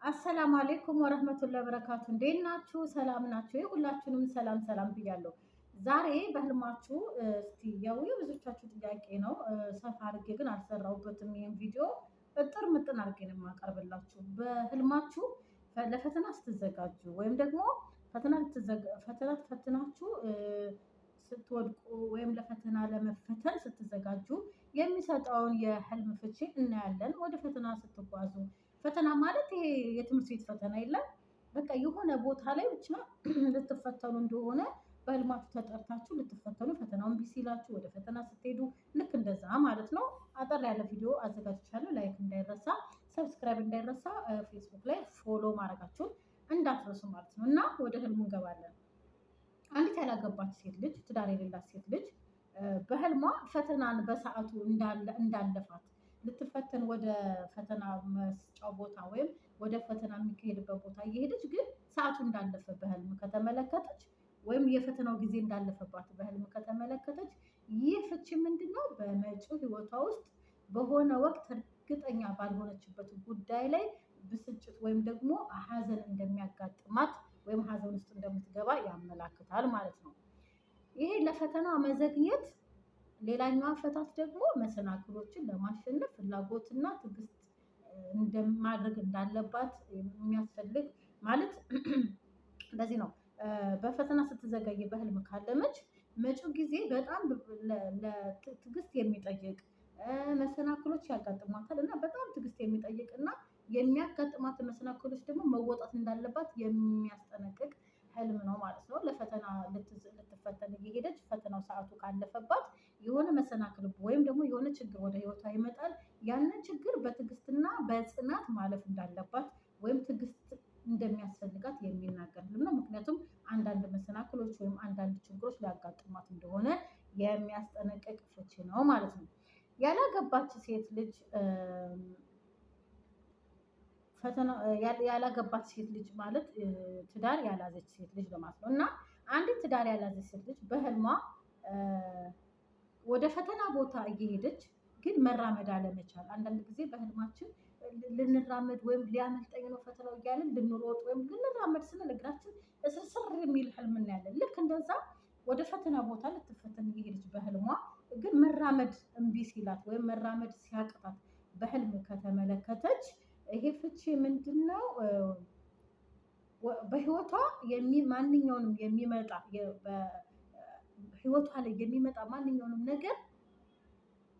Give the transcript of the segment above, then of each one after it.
አሰላሙ አሌይኩም ወረህመቱላሂ ወበረካቱ። እንዴት ናችሁ? ሰላም ናችሁ? ሁላችሁንም ሰላም ሰላም ብያለሁ። ዛሬ በህልማችሁ እስቲ ያው የብዙዎቻችሁ ጥያቄ ነው። ሰፋ አድርጌ ግን አልሰራሁበትም። ይህን ቪዲዮ እጥር ምጥን አድርጌ ነው የማቀርብላችሁ። በህልማችሁ ለፈተና ስትዘጋጁ ወይም ደግሞ ፈተና ተፈትናችሁ ስትወድቁ ወይም ለፈተና ለመፈተን ስትዘጋጁ የሚሰጠውን የህልም ፍቺ እናያለን። ወደ ፈተና ስትጓዙ ፈተና ማለት ይሄ የትምህርት ቤት ፈተና የለም። በቃ የሆነ ቦታ ላይ ብቻ ልትፈተኑ እንደሆነ በህልማችሁ ተጠርታችሁ ልትፈተኑ ፈተናውን እምቢ ሲላችሁ ወደ ፈተና ስትሄዱ ልክ እንደዛ ማለት ነው። አጠር ያለ ቪዲዮ አዘጋጅቻለሁ። ላይክ እንዳይረሳ፣ ሰብስክራይብ እንዳይረሳ፣ ፌስቡክ ላይ ፎሎ ማድረጋችሁን እንዳትረሱ ማለት ነው። እና ወደ ህልሙ እንገባለን። አንዲት ያላገባች ሴት ልጅ፣ ትዳር የሌላት ሴት ልጅ በህልሟ ፈተናን በሰዓቱ እንዳለፋት ልትፈተን ወደ ፈተና መስጫው ቦታ ወይም ወደ ፈተና የሚካሄድበት ቦታ እየሄደች ግን ሰዓቱ እንዳለፈ በህልም ከተመለከተች ወይም የፈተናው ጊዜ እንዳለፈባት በህልም ከተመለከተች ይህ ፍቺ ምንድነው? በመጪው ህይወቷ ውስጥ በሆነ ወቅት እርግጠኛ ባልሆነችበት ጉዳይ ላይ ብስጭት ወይም ደግሞ ሀዘን እንደሚያጋጥማት ወይም ሀዘን ውስጥ እንደምትገባ ያመላክታል ማለት ነው። ይሄ ለፈተና መዘግየት ሌላኛው አፈታት ደግሞ መሰናክሎችን ለማሸነፍ ፍላጎትና ትዕግስት ማድረግ እንዳለባት የሚያስፈልግ ማለት ለዚህ ነው። በፈተና ስትዘገይ በህልም ካለመች መጪው ጊዜ በጣም ለትዕግስት የሚጠይቅ መሰናክሎች ያጋጥሟታል እና በጣም ትዕግስት የሚጠይቅ እና የሚያጋጥማት መሰናክሎች ደግሞ መወጣት እንዳለባት የሚያስጠነቅቅ ህልም ነው ማለት ነው። ለፈተና ልትፈተን እየሄደች ፈተናው ሰዓቱ ካለፈባት የሆነ መሰናክል ወይም ደግሞ የሆነ ችግር ወደ ህይወቷ ይመጣል። ያንን ችግር በትዕግስትና በጽናት ማለፍ እንዳለባት ወይም ትዕግስት እንደሚያስፈልጋት የሚናገር ህልም ነው። ምክንያቱም አንዳንድ መሰናክሎች ወይም አንዳንድ ችግሮች ሊያጋጥሟት እንደሆነ የሚያስጠነቅቅ ፍቺ ነው ማለት ነው። ያላገባች ሴት ልጅ ያላገባች ሴት ልጅ ማለት ትዳር ያላዘች ሴት ልጅ ለማለት ነው። እና አንዲት ትዳር ያላዘች ሴት ልጅ በህልሟ ወደ ፈተና ቦታ እየሄደች ግን መራመድ አለመቻል። አንዳንድ ጊዜ በህልማችን ልንራመድ ወይም ሊያመልጠኝ ነው ፈተናው እያለን ልንሮጥ ወይም ልንራመድ ስንል እግራችን እስርስር የሚል ህልም እናያለን። ልክ እንደዛ ወደ ፈተና ቦታ ልትፈተን እየሄደች በህልሟ ግን መራመድ እምቢ ሲላት ወይም መራመድ ሲያቅታት በህልም ከተመለከተች ይሄ ፍቺ ምንድነው? በህይወቷ ማንኛውንም የሚመጣ ህይወቷ ላይ የሚመጣ ማንኛውንም ነገር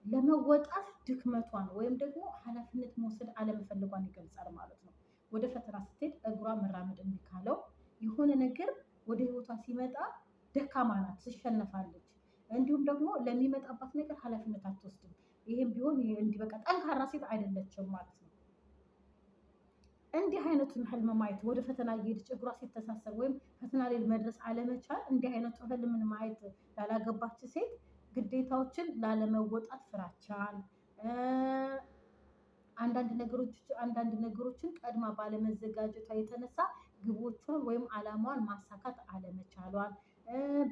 ለመወጣት ድክመቷን ወይም ደግሞ ኃላፊነት መውሰድ አለመፈለጓን ይገልጻል ማለት ነው። ወደ ፈተና ስትሄድ እግሯ መራመድ እምቢ ካለው የሆነ ነገር ወደ ህይወቷ ሲመጣ ደካማ ናት፣ ትሸነፋለች። እንዲሁም ደግሞ ለሚመጣባት ነገር ኃላፊነት አትወስድም። ይሄም ቢሆን እንዲህ በቃ ጠንካራ ሴት አይደለችም ማለት ነው። እንዲህ አይነቱን ህልም ማየት ወደ ፈተና እየሄደች እግሯ ሲተሳሰር ወይም ፈተና ላይ መድረስ አለመቻል፣ እንዲህ አይነቱ ህልምን ማየት ያላገባች ሴት ግዴታዎችን ላለመወጣት ፍራቻን፣ አንዳንድ ነገሮችን ቀድማ ባለመዘጋጀቷ የተነሳ ግቦቿን ወይም አላማዋን ማሳካት አለመቻሏን፣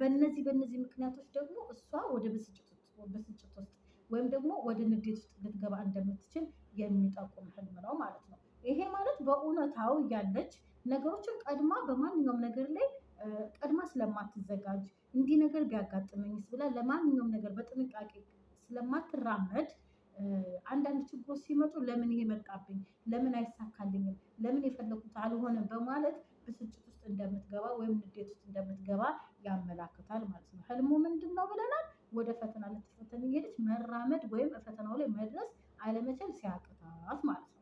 በእነዚህ ምክንያቶች ደግሞ እሷ ወደ ብስጭት ውስጥ ወይም ደግሞ ወደ ንዴት ውስጥ ልትገባ እንደምትችል የሚጠቁም ህልም ነው ማለት ነው። ይሄ ማለት በእውነታው ያለች ነገሮችን ቀድማ በማንኛውም ነገር ላይ ቀድማ ስለማትዘጋጅ እንዲህ ነገር ቢያጋጥመኝስ ብላ ለማንኛውም ነገር በጥንቃቄ ስለማትራመድ አንዳንድ ችግሮች ሲመጡ ለምን ይሄ መጣብኝ፣ ለምን አይሳካልኝም፣ ለምን የፈለኩት አልሆነም በማለት ብስጭት ውስጥ እንደምትገባ ወይም ንዴት ውስጥ እንደምትገባ ያመላክታል ማለት ነው። ህልሙ ምንድን ነው ብለናል? ወደ ፈተና ልትፈተን እየሄደች መራመድ ወይም ፈተናው ላይ መድረስ አለመቻል ሲያቅታት ማለት ነው።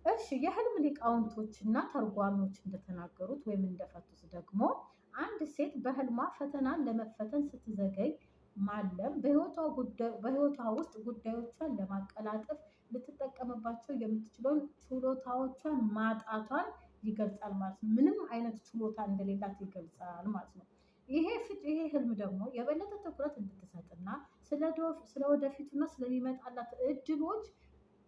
እሺ የህልም ሊቃውንቶች እና ተርጓሚዎች እንደተናገሩት ወይም እንደፈቱት ደግሞ አንድ ሴት በህልሟ ፈተናን ለመፈተን ስትዘገይ ማለም በህይወቷ ውስጥ ጉዳዮቿን ለማቀላጠፍ ልትጠቀምባቸው የምትችለውን ችሎታዎቿን ማጣቷን ይገልጻል ማለት ነው። ምንም አይነት ችሎታ እንደሌላት ይገልጻል ማለት ነው። ይሄ ህልም ደግሞ የበለጠ ትኩረት እንድትሰጥና ስለ ወደፊቱና ስለሚመጣላት እድሎች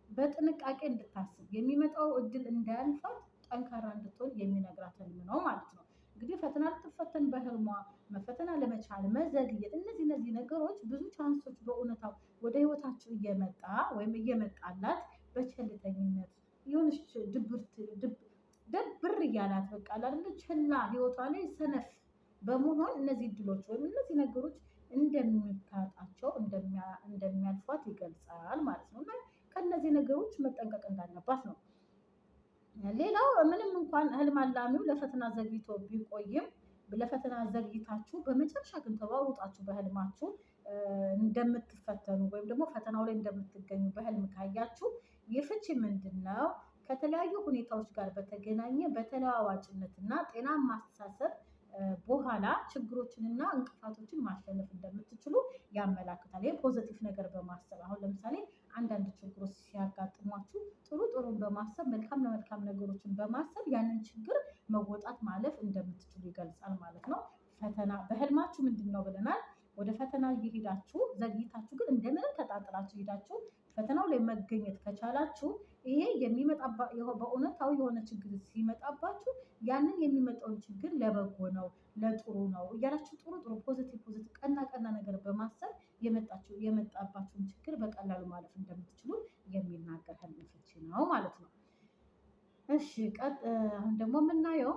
በጥንቃቄ እንድታስብ የሚመጣው እድል እንዳያልፋት ጠንካራ እንድትሆን የሚነግራት ህልም ነው ማለት ነው። እንግዲህ ፈተና ልትፈተን በህልሟ መፈተን አለመቻል፣ መዘግየት፣ እነዚህ ነገሮች ብዙ ቻንሶች በእውነታው ወደ ህይወታቸው እየመጣ ወይም እየመጣላት በቸልተኝነት የሆነች እያላት በቃ አይደለ ችላ ህይወቷ ላይ ሰነፍ በመሆን እነዚህ እድሎች ወይም እነዚህ ነገሮች እንደሚታጣቸው እንደሚያልፏት ይገልጻል ማለት ነው። እና ከእነዚህ ነገሮች መጠንቀቅ እንዳለባት ነው። ሌላው ምንም እንኳን ህልም አላሚው ለፈተና ዘግይቶ ቢቆይም ለፈተና ዘግይታችሁ በመጨረሻ ግን ተሯሩጣችሁ በህልማችሁ እንደምትፈተኑ ወይም ደግሞ ፈተናው ላይ እንደምትገኙ በህልም ካያችሁ ይህ ፍቺ ምንድን ነው? ከተለያዩ ሁኔታዎች ጋር በተገናኘ በተለዋዋጭነትና ጤናማ አስተሳሰብ በኋላ ችግሮችንና እንቅፋቶችን ማሸነፍ እንደምትችሉ ያመላክታል። ይህ ፖዘቲቭ ነገር በማሰብ አሁን ለምሳሌ አንዳንድ ችግሮች ሲያጋጥሟችሁ ጥሩን በማሰብ መልካም ነገሮችን በማሰብ ያንን ችግር መወጣት ማለፍ እንደምትችሉ ይገልጻል ማለት ነው። ፈተና በህልማችሁ ምንድን ነው ብለናል? ወደ ፈተና እየሄዳችሁ ዘግይታችሁ ግን እንደምንም ተጣጥራችሁ ሄዳችሁ ፈተናው ላይ መገኘት ከቻላችሁ ይሄ በእውነታዊ የሆነ ችግር ሲመጣባችሁ ያንን የሚመጣውን ችግር ለበጎ ነው ለጥሩ ነው እያላችሁ ጥሩ ፖዚቲቭ ቀና ነገር በማሰብ የመጣባችሁን ችግር በቀላሉ ማለፍ እንደምትችሉ የሚናገር ህልም ፍቺ ነው ማለት ነው። እሺ አሁን ደግሞ የምናየው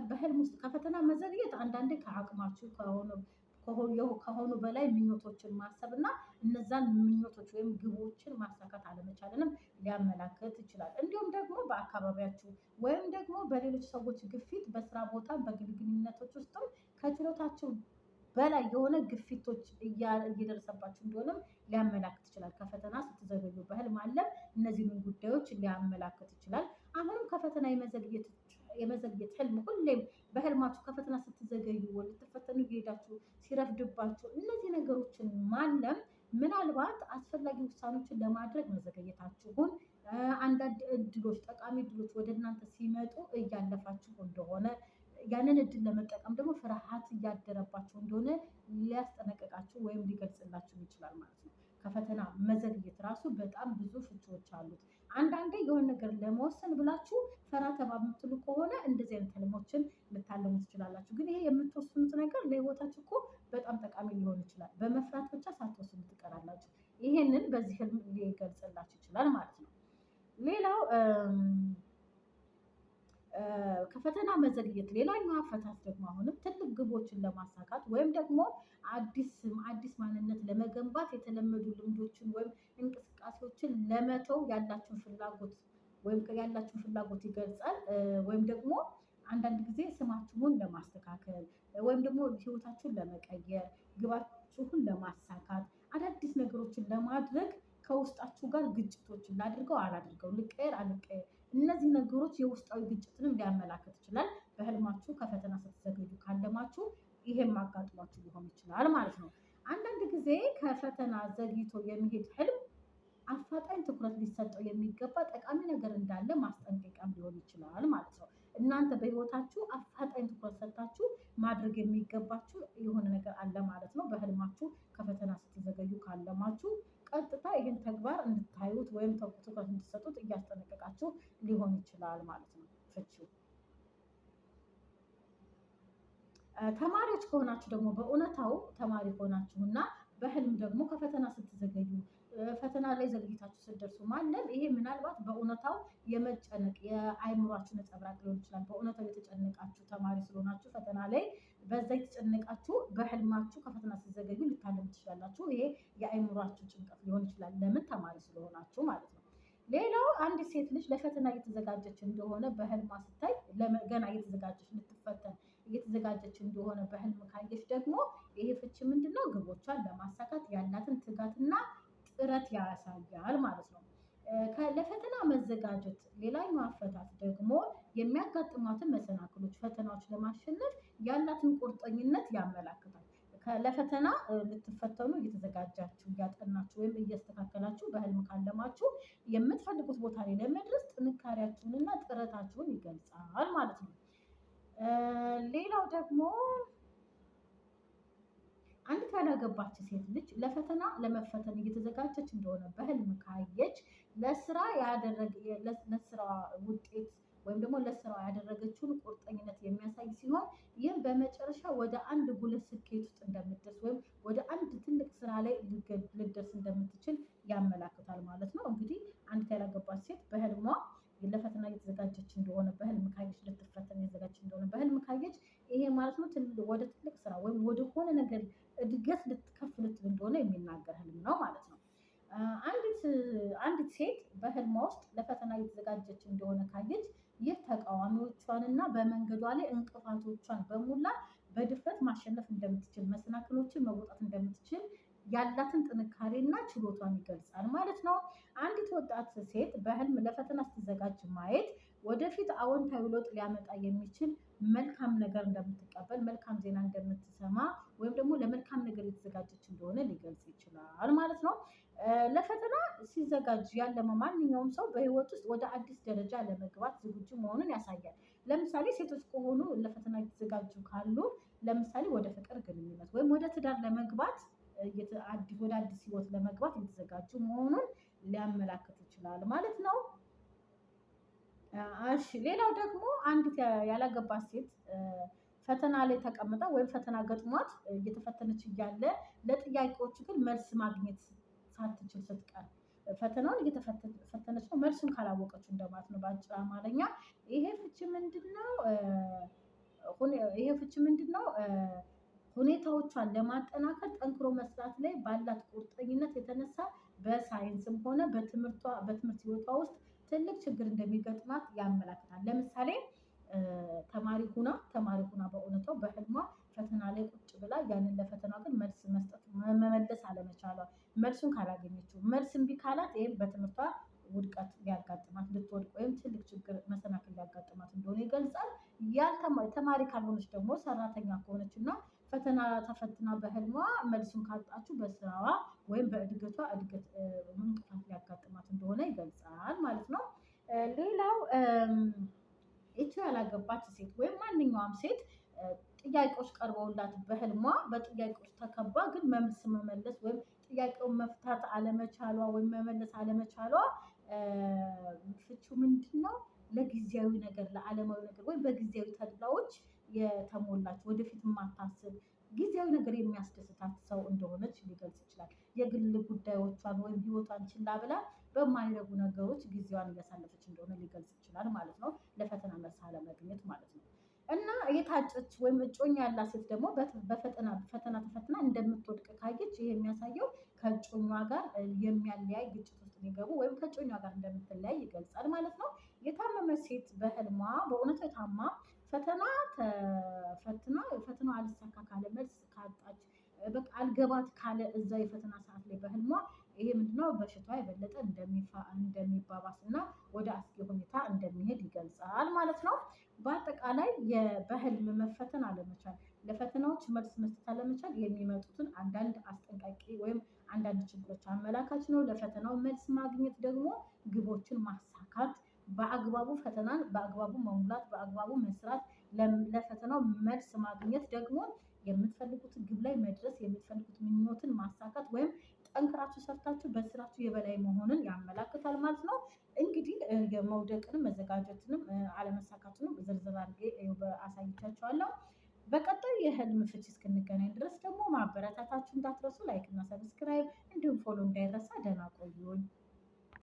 በህልም ውስጥ ከፈተና መዘግየት አንዳንዴ ከአቅማችሁ ከሆኑ በላይ ምኞቶችን ማሰብ እና እነዛን ምኞቶች ወይም ግቦችን ማሳካት አለመቻልንም ሊያመላክት ይችላል። እንዲሁም ደግሞ በአካባቢያችሁ ወይም ደግሞ በሌሎች ሰዎች ግፊት በስራ ቦታ በግል ግንኙነቶች ውስጥም ከችሎታችሁ በላይ የሆነ ግፊቶች እየደረሰባችሁ እንደሆነም ሊያመላክት ይችላል። ከፈተና ስትዘገዩ በህልም አለ እነዚህን ጉዳዮች ሊያመላክት ይችላል። አሁንም ከፈተና የመዘግየት ህልም ሁሌም በህልማችሁ ከፈተና ስትዘገዩ ልትፈተኑ እየሄዳችሁ ሲረፍድባችሁ እነዚህ ነገሮችን ማለም ምናልባት አስፈላጊ ውሳኔዎችን ለማድረግ መዘገየታችሁን አንዳንድ ጠቃሚ እድሎች ወደ እናንተ ሲመጡ እያለፋችሁ እንደሆነ ያንን እድል ለመጠቀም ደግሞ ፍርሃት እያደረባችሁ እንደሆነ ሊያስጠነቅቃችሁ ወይም ሊገልጽላችሁ ይችላል ማለት ነው። ከፈተና መዘግየት ራሱ በጣም ብዙ ፍቺዎች አሉት። አንዳንዴ የሆነ ነገር ለመወሰን ብላችሁ ፈራ ተባ የምትሉ ከሆነ እንደዚህ አይነት ህልሞችን ልታለሙ ትችላላችሁ። ግን ይሄ የምትወስኑት ነገር ለህይወታችሁ እኮ በጣም ጠቃሚ ሊሆን ይችላል። በመፍራት ብቻ ሳትወስኑ ትቀራላችሁ። ይሄንን በዚህ ህልም ሊገልጽላችሁ ይችላል ማለት ነው። ሌላው ከፈተና መዘግየት ሌላኛው አፈታት ደግሞ አሁንም ትልቅ ግቦችን ለማሳካት ወይም ደግሞ አዲስ ማንነት ለመገንባት የተለመዱ ልምዶችን ወይም እንቅስቃሴዎችን ለመተው ያላችሁን ፍላጎት ይገልጻል። ወይም ደግሞ አንዳንድ ጊዜ ስማችሁን ለማስተካከል ወይም ደግሞ ህይወታችሁን ለመቀየር ግባችሁን ለማሳካት አዳዲስ ነገሮችን ለማድረግ ከውስጣችሁ ጋር ግጭቶችን ላድርገው አላድርገው ልቀየር አልቀየር እነዚህ ነገሮች የውስጣዊ ግጭትንም ሊያመላክት ይችላል። በህልማችሁ ከፈተና ስትዘገዩ ካለማችሁ ይሄም አጋጥሟችሁ ሊሆን ይችላል ማለት ነው። አንዳንድ ጊዜ ከፈተና ዘግይቶ የሚሄድ ህልም አፋጣኝ ትኩረት ሊሰጠው የሚገባ ጠቃሚ ነገር እንዳለ ማስጠንቀቂያም ሊሆን ይችላል ማለት ነው። እናንተ በህይወታችሁ አፋጣኝ ትኩረት ሰጥታችሁ ማድረግ የሚገባችሁ የሆነ ነገር አለ ማለት ነው። በህልማችሁ ከፈተና ስትዘገዩ ካለማችሁ ቀጥታ ይህን ተግባር እንድታዩት ወይም ትኩረት እንድትሰጡት እያስጠነቀቃችሁ ሊሆን ይችላል ማለት ነው። ፍቺው ተማሪዎች ከሆናችሁ ደግሞ በእውነታው ተማሪ ከሆናችሁ እና በህልም ደግሞ ከፈተና ስትዘገዩ ፈተና ላይ ዘግይታችሁ ስትደርሱ ማለም ይሄ ምናልባት በእውነታው የመጨነቅ የአይምሯችሁ ነጸብራቅ ሊሆን ይችላል። በእውነታው የተጨነቃችሁ ተማሪ ስለሆናችሁ ፈተና ላይ በዛ የተጨነቃችሁ በህልማችሁ ከፈተና ስትዘገዩ ልታለሙ ትችላላችሁ። ይሄ የአይምሯችሁ ጭንቀት ሊሆን ይችላል። ለምን? ተማሪ ስለሆናችሁ ማለት ነው። ሌላው አንዲት ሴት ልጅ ለፈተና እየተዘጋጀች እንደሆነ በህልሟ ስታይ ገና እየተዘጋጀች ልትፈተን እየተዘጋጀች እንደሆነ በህልም ካየች ደግሞ ይሄ ፍቺ ምንድነው? ግቦቿን ለማሳካት ያላትን ትጋትና ጥረት ያሳያል ማለት ነው። ለፈተና መዘጋጀት ሌላኛው አፈታት ደግሞ የሚያጋጥሟትን መሰናክሎች ፈተናዎች ለማሸነፍ ያላትን ቁርጠኝነት ያመላክታል። ለፈተና ልትፈተኑ እየተዘጋጃችሁ እያጠናችሁ ወይም እያስተካከላችሁ በህልም ካለማችሁ የምትፈልጉት ቦታ ላይ ለመድረስ ጥንካሬያችሁንና ጥረታችሁን ይገልጻል ማለት ነው። ሌላው ደግሞ አንዲት ያላገባች ሴት ልጅ ለፈተና ለመፈተን እየተዘጋጀች እንደሆነ በህልም ካየች ለስራ ውጤት ወይም ደግሞ ለስራዋ ያደረገችውን ቁርጠኝነት የሚያሳይ ሲሆን ይህም በመጨረሻ ወደ አንድ ጉልህ ስኬት ውስጥ እንደምትደርስ ወይም ወደ ወይም ወደሆነ ነገር እድገት ልትከፍ ልትል እንደሆነ የሚናገር ህልም ነው ማለት ነው። አንዲት ሴት በህልሟ ውስጥ ለፈተና የተዘጋጀች እንደሆነ ካየች ይህ ተቃዋሚዎቿንና በመንገዷ ላይ እንቅፋቶቿን በሙላ በድፍረት ማሸነፍ እንደምትችል፣ መሰናክሎችን መውጣት እንደምትችል ያላትን ጥንካሬና ችሎቷን ይገልጻል ማለት ነው። አንዲት ወጣት ሴት በህልም ለፈተና ስትዘጋጅ ማየት ወደፊት አዎንታዊ ለውጥ ሊያመጣ የሚችል መልካም ነገር እንደምትቀበል፣ መልካም ዜና እንደምትሰማ ወይም ደግሞ ለመልካም ነገር የተዘጋጀች እንደሆነ ሊገልጽ ይችላል ማለት ነው። ለፈተና ሲዘጋጅ ያለመ ማንኛውም ሰው በህይወት ውስጥ ወደ አዲስ ደረጃ ለመግባት ዝግጁ መሆኑን ያሳያል። ለምሳሌ ሴቶች ከሆኑ ለፈተና የተዘጋጁ ካሉ ለምሳሌ ወደ ፍቅር ግንኙነት ወይም ወደ ትዳር ለመግባት ወደ አዲስ ህይወት ለመግባት የተዘጋጁ መሆኑን ሊያመላክት ይችላል ማለት ነው። እሺ ሌላው ደግሞ አንዲት ያላገባች ሴት ፈተና ላይ ተቀምጣ ወይም ፈተና ገጥሟት እየተፈተነች እያለ ለጥያቄዎቹ ግን መልስ ማግኘት ሳትችል ስትቀር ፈተናውን እየተፈተነች ነው፣ መልሱን ካላወቀችው እንደማለት ነው በአጭር አማርኛ። ይሄ ፍቺ ምንድነው? ይሄ ፍቺ ምንድነው? ሁኔታዎቿን ለማጠናከር ጠንክሮ መስራት ላይ ባላት ቁርጠኝነት የተነሳ በሳይንስም ሆነ በትምህርት ህይወቷ ውስጥ ትልቅ ችግር እንደሚገጥማት ያመላክታል። ለምሳሌ ተማሪ ሁና በእውነቷ በህልሟ ፈተና ላይ ቁጭ ብላ ያንን ለፈተና ግን መልስ መስጠት መመለስ አለመቻሏ፣ መልሱን ካላገኘችው፣ መልስ እምቢ ካላት ይሄም በትምህርቷ ውድቀት ሊያጋጥማት ልትወድቅ ወይም ትልቅ ችግር መሰናክል ሊያጋጥማት እንደሆነ ይገልጻል። ተማሪ ካልሆነች ደግሞ ሰራተኛ ከሆነች እና ፈተና ተፈትና በህልሟ መልሱን ካጣችው በስራዋ ወይም በእድገቷ እንቅፋት ሊያጋጥማት እንደሆነ ይገልጻል ማለት ነው። ሌላው ይቺ ያላገባች ሴት ወይም ማንኛውም ሴት ጥያቄዎች ቀርበውላት በህልሟ በጥያቄዎች ተከባ ግን መልስ መመለስ ወይም ጥያቄውን መፍታት አለመቻሏ ወይም መመለስ አለመቻሏ ፍቺው ምንድነው? ለጊዜያዊ ነገር ለዓለማዊ ነገር ወይም በጊዜያዊ ተድላዎች የተሞላች ወደፊት የማታስብ ጊዜያዊ ነገር የሚያስደስታት ሰው እንደሆነች ሊገልጽ ይችላል። የግል ጉዳዮቿን ወይም ህይወቷን ችላ ብላ በማይረቡ ነገሮች ጊዜዋን እያሳለፈች እንደሆነ ሊገልጽ ይችላል ማለት ነው። ለፈተና መልስ አለማግኘት ማለት ነው። እና የታጨች ወይም እጮኛ ያላት ሴት ደግሞ ፈተና ተፈትና እንደምትወድቅ ካየች ይሄ የሚያሳየው ከእጮኛዋ ጋር የሚያለያይ ግጭት ውስጥ ሊገቡ ወይም ከእጮኛዋ ጋር እንደምትለያይ ይገልጻል ማለት ነው። የታመመች ሴት በህልሟ በእውነቱ የታማ ፈተናው አልሳካ ካለ መልስ ካጣች በቃ አልገባት ካለ እዛ የፈተና ሰዓት ላይ በህልሟ ይሄ ምንድነው? በሽታዋ የበለጠ እንደሚባባስ እና ወደ አስጊ ሁኔታ እንደሚሄድ ይገልጻል ማለት ነው። በአጠቃላይ በህልም መፈተን አለመቻል፣ ለፈተናዎች መልስ መስጠት አለመቻል የሚመጡትን አንዳንድ አስጠንቃቂ ወይም አንዳንድ ችግሮች አመላካች ነው። ለፈተናው መልስ ማግኘት ደግሞ ግቦችን ማሳካት፣ ፈተናን በአግባቡ መሙላት፣ በአግባቡ መስራት፣ ለፈተናው መልስ ማግኘት ደግሞ የምትፈልጉትን ግብ ላይ መድረስ፣ የምትፈልጉት ምኞትን ማሳካት ወይም ጠንክራችሁ ሰርታችሁ በስራችሁ የበላይ መሆንን ያመላክታል ማለት ነው። እንግዲህ የመውደቅንም መዘጋጀትንም አለመሳካቱንም ዝርዝር አድርጌ አሳይቻችኋለሁ። በቀጣይ የህልም ፍቺ እስክንገናኝ ድረስ ደግሞ ማበረታታችሁ እንዳትረሱ፣ ላይክ እና ሰብስክራይብ እንዲሁም ፎሎ እንዳይረሳ። ደህና ቆዩኝ።